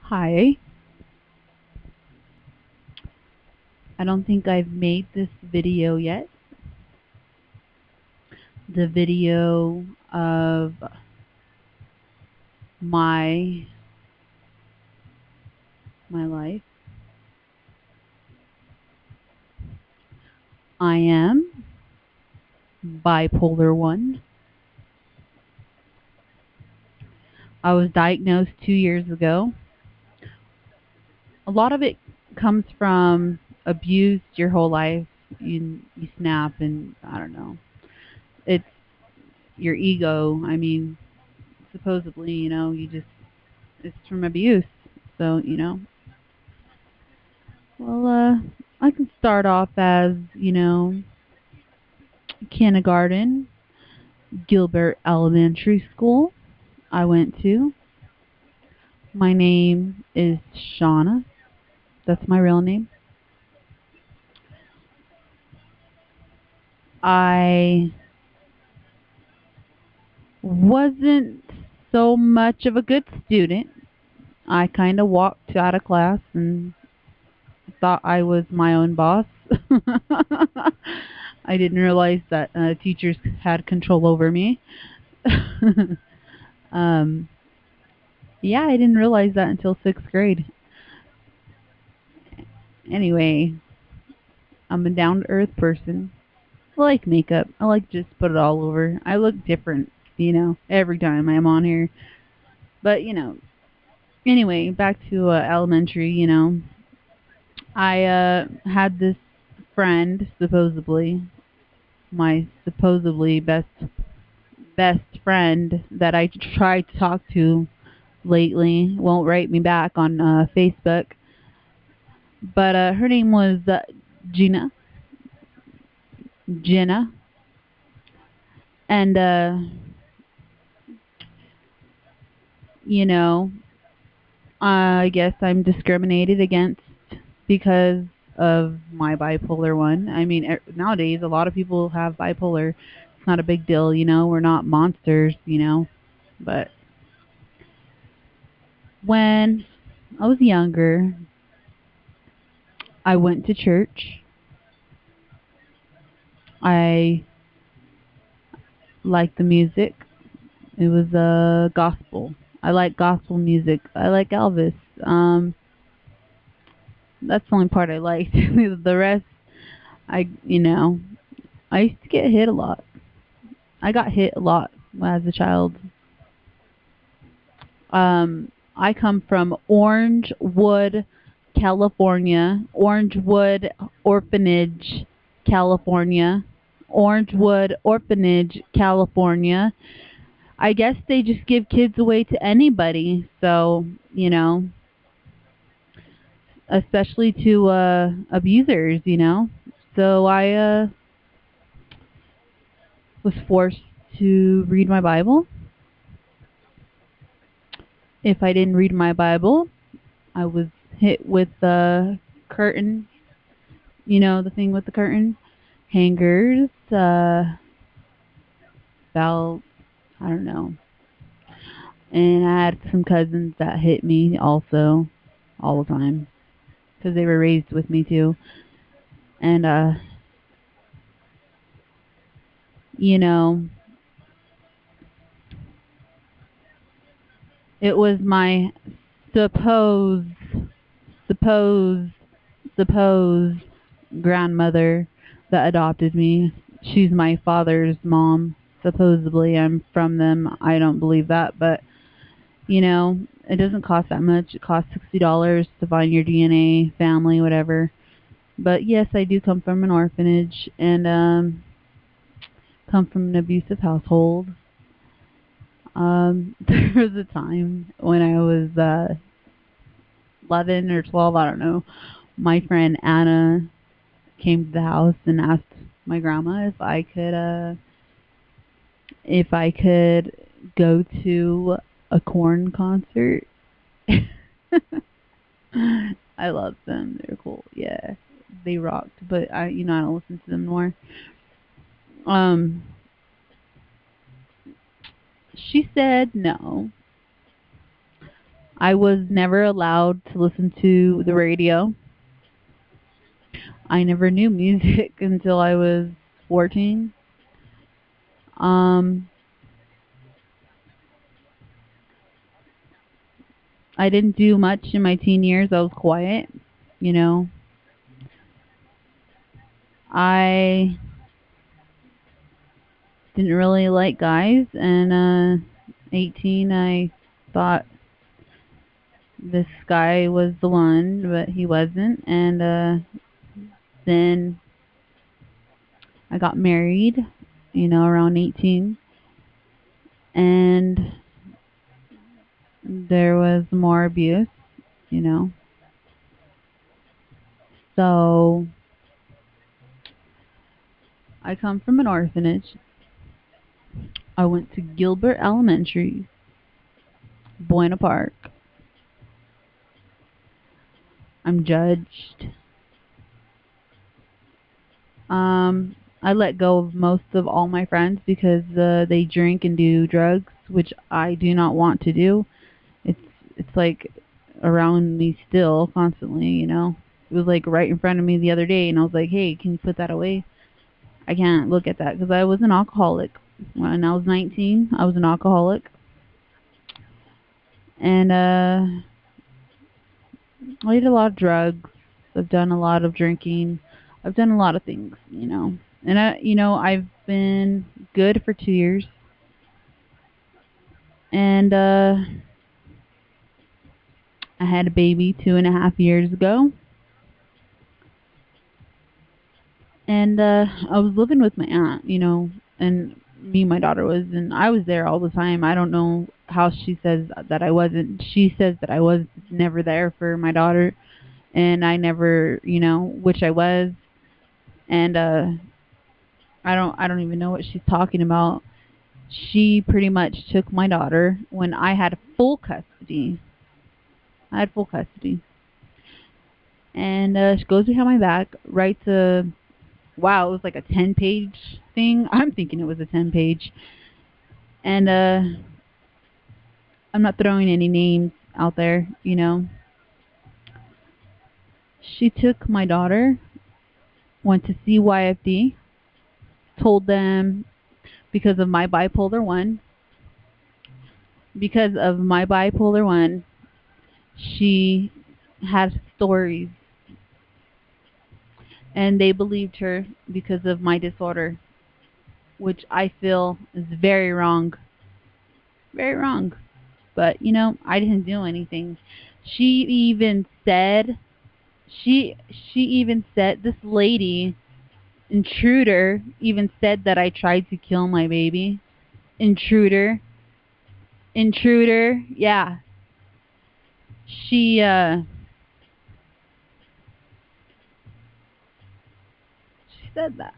Hi. I don't think I've made this video yet. The video of my life. I am bipolar 1. I was diagnosed 2 years ago. A lot of it comes from abuse your whole life. You snap and I don't know. It's your ego. I mean, supposedly, it's from abuse. So, well, I can start off as, kindergarten, Gilbert Elementary School I went to. My name is Shauna. That's my real name. I wasn't so much of a good student. I kind of walked out of class and thought I was my own boss. I didn't realize that teachers had control over me. um, yeah, I didn't realize that until 6th grade. Anyway, I'm a down-to-earth person. I like makeup. I like just put it all over. I look different, every time I'm on here. But, anyway, back to elementary, I had this friend, supposedly, my supposedly best friend that I tried to talk to lately. Won't write me back on Facebook. But her name was Gina. Jenna. And, you know, I guess I'm discriminated against because of my bipolar 1. I mean, nowadays a lot of people have bipolar. It's not a big deal, We're not monsters, But when I was younger, I went to church. I liked the music. It was gospel. I like gospel music. I like Elvis. That's the only part I liked. The rest, I used to get hit a lot. I got hit a lot as a child. I come from Orangewood, California. Orangewood Orphanage, California. Orangewood Orphanage, California. I guess they just give kids away to anybody. So, especially to abusers, So I was forced to read my Bible. If I didn't read my Bible, I was hit with the curtain, the thing with the curtain, hangers, belts, I don't know. And I had some cousins that hit me also, all the time, because they were raised with me too. And, you know, it was my supposed, supposed, supposed grandmother that adopted me. She's my father's mom. Supposedly I'm from them. I don't believe that, but it doesn't cost that much. It costs $60 to find your DNA, family, whatever. But yes, I do come from an orphanage and come from an abusive household. There was a time when I was 11 or 12, I don't know. My friend Anna came to the house and asked my grandma if I could go to a Korn concert. I love them. They're cool. Yeah, they rocked. But I don't listen to them more. Um, she said no. I was never allowed to listen to the radio. I never knew music until I was 14. Um, I didn't do much in my teen years. I was quiet, you know. I didn't really like guys, and 18 I thought this guy was the one, but he wasn't. And then I got married, around 18, and there was more abuse, you know. So I come from an orphanage. I went to Gilbert Elementary, Buena Park. I'm judged. I let go of most of all my friends because they drink and do drugs, which I do not want to do. It's it's like around me still constantly, you know. It was like right in front of me the other day, and I was like, "Hey, can you put that away?" I can't look at that because I was an alcoholic when I was 19. I was an alcoholic, and I did a lot of drugs. I've done a lot of drinking. I've done a lot of things, you know. And I've been good for 2 years, and I had a baby 2.5 years ago, and I was living with my aunt, and me and my daughter was, and I was there all the time. I don't know how she says that I wasn't. She says that I was never there for my daughter, and I never, which I was, and I don't even know what she's talking about. She pretty much took my daughter when I had full custody. I had full custody. And she goes behind my back, writes wow, it was like a 10-page thing. I'm thinking it was a 10-page. And I'm not throwing any names out there, you know. She took my daughter, went to CYFD, told them because of my bipolar 1, because of my bipolar 1, she had stories, and they believed her because of my disorder, which I feel is very wrong. Very wrong. But, I didn't do anything. She even said she even said, this lady, intruder, even said that I tried to kill my baby. Intruder. Intruder. Yeah. She said that.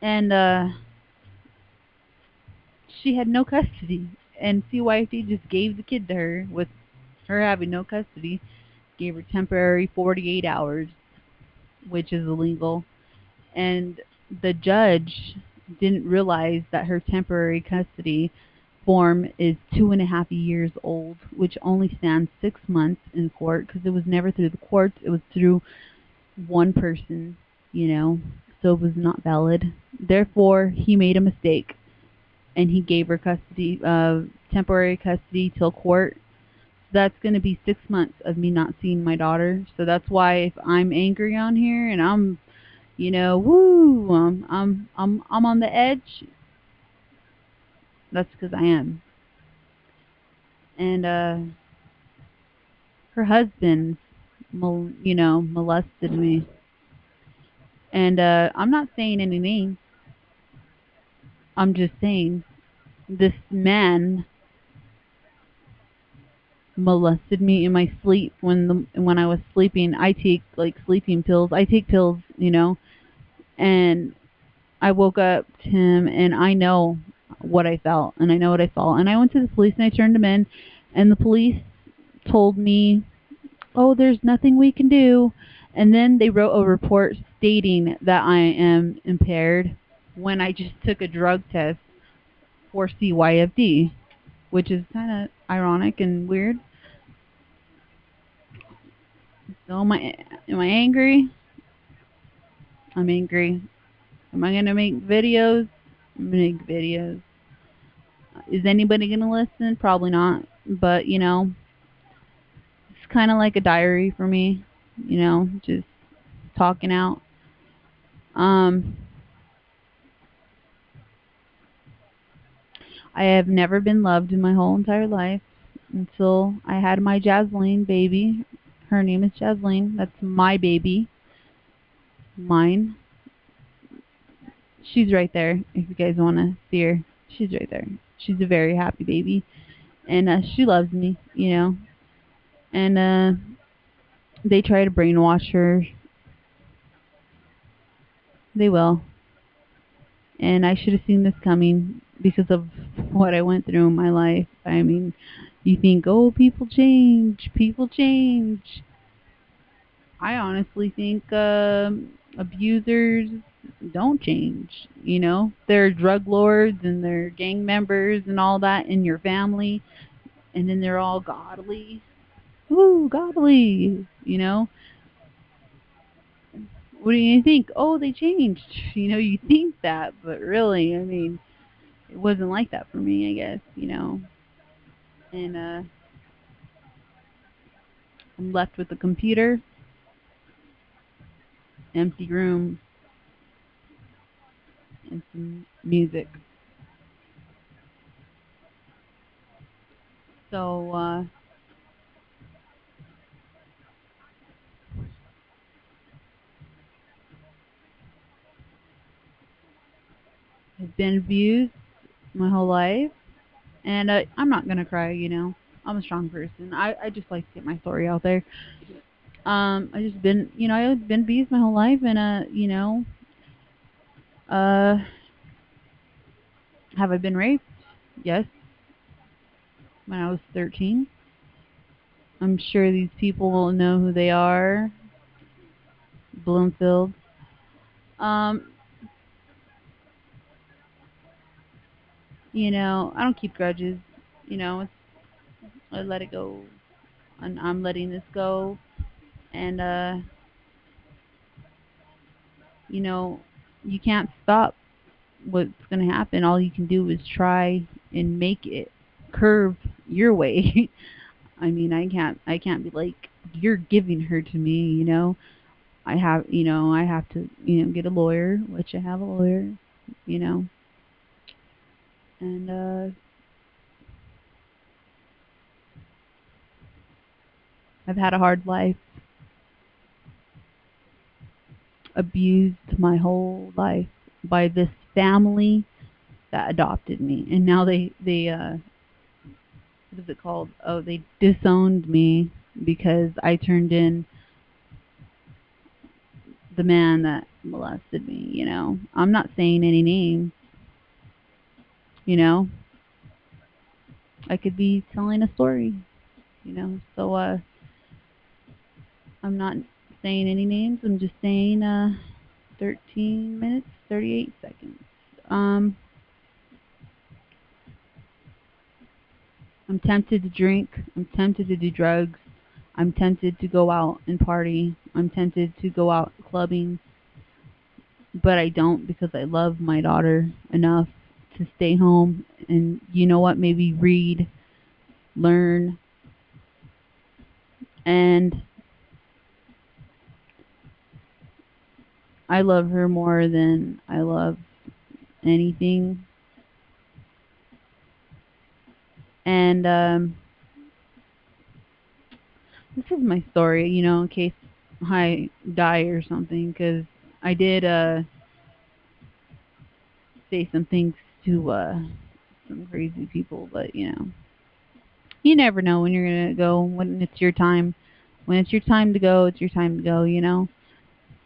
And she had no custody, and CYFD just gave the kid to her with her having no custody. Gave her temporary 48 hours, which is illegal. And the judge didn't realize that her temporary custody form is 2.5 years old, which only stands 6 months in court because it was never through the courts. It was through one person, so it was not valid. Therefore, he made a mistake, and he gave her custody, temporary custody till court. That's going to be 6 months of me not seeing my daughter. So that's why if I'm angry on here and I'm, woo, I'm on the edge. That's because I am. And her husband, molested me. And I'm not saying any names. I'm just saying this man molested me in my sleep when I was sleeping. I take like sleeping pills. I take pills, and I woke up to him, and I know what I felt, and I know what I felt. And I went to the police, and I turned him in, and the police told me, "Oh, there's nothing we can do." And then they wrote a report stating that I am impaired when I just took a drug test for CYFD, which is kind of ironic and weird. So am I angry? I'm angry. Am I gonna make videos? I'm gonna make videos. Is anybody gonna listen? Probably not. But it's kind of like a diary for me. Just talking out. Um, I have never been loved in my whole entire life until I had my Jasleen baby. Her name is Jasleen. That's my baby, mine. She's right there. If you guys want to see her, she's right there. She's a very happy baby, and she loves me. And they try to brainwash her. They will. And I should have seen this coming because of what I went through in my life. I mean, you think, oh, people change, people change. I honestly think abusers don't change. They're drug lords and they're gang members and all that in your family, and then they're all godly. Ooh, godly. What do you think? Oh, they changed. You think that, but really, I mean, it wasn't like that for me, I guess. And I'm left with a computer, empty room, and some music. So I've been abused my whole life, and I'm not gonna cry. I'm a strong person. I just like to get my story out there. I just been, I've been abused my whole life, and uh, have I been raped? Yes, when I was 13. I'm sure these people will know who they are. Bloomfield. Um, I don't keep grudges. It's, I let it go, and I'm letting this go. And you know, you can't stop what's going to happen. All you can do is try and make it curve your way. I mean, I can't be like, you're giving her to me. I have to, get a lawyer, which I have a lawyer, you know. And I've had a hard life, abused my whole life by this family that adopted me. And now they what is it called? Oh, they disowned me because I turned in the man that molested me. I'm not saying any names, you know. I could be telling a story. So I'm not saying any names. I'm just saying 13 minutes, 38 seconds. Um I'm tempted to drink. I'm tempted to do drugs. I'm tempted to go out and party. I'm tempted to go out clubbing, but I don't because I love my daughter enough to stay home and you know what, maybe read, learn, and I love her more than I love anything. And this is my story, in case I die or something, because I did say some things to some crazy people, but you never know when you're gonna go, when it's your time. When it's your time to go, it's your time to go.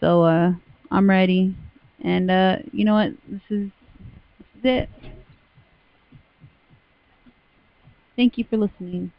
So I'm ready. And you know what? This is it. Thank you for listening.